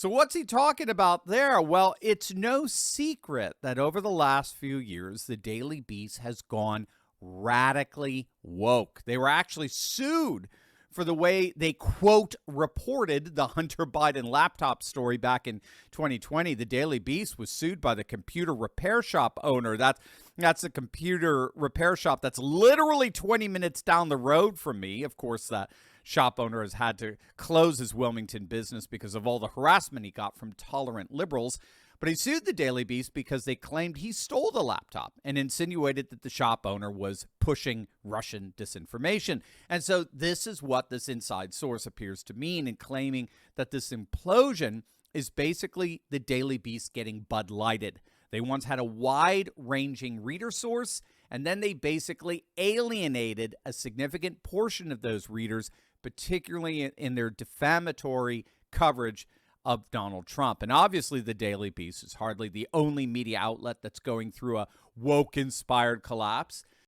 So what's he talking about there? Well, it's no secret that over the last few years, the Daily Beast has gone radically woke. They were actually sued for the way they, quote, reported the Hunter Biden laptop story back in 2020. The Daily Beast was sued by the computer repair shop owner. That's a computer repair shop that's literally 20 minutes down the road from me. Of course, that shop owner has had to close his Wilmington business because of all the harassment he got from tolerant liberals. But he sued the Daily Beast because they claimed he stole the laptop and insinuated that the shop owner was pushing Russian disinformation. And so this is what this inside source appears to mean in claiming that this implosion is basically the Daily Beast getting Bud Lighted. They once had a wide-ranging reader source, and then they basically alienated a significant portion of those readers, particularly in their defamatory coverage of Donald Trump. And obviously, the Daily Beast is hardly the only media outlet that's going through a woke-inspired collapse.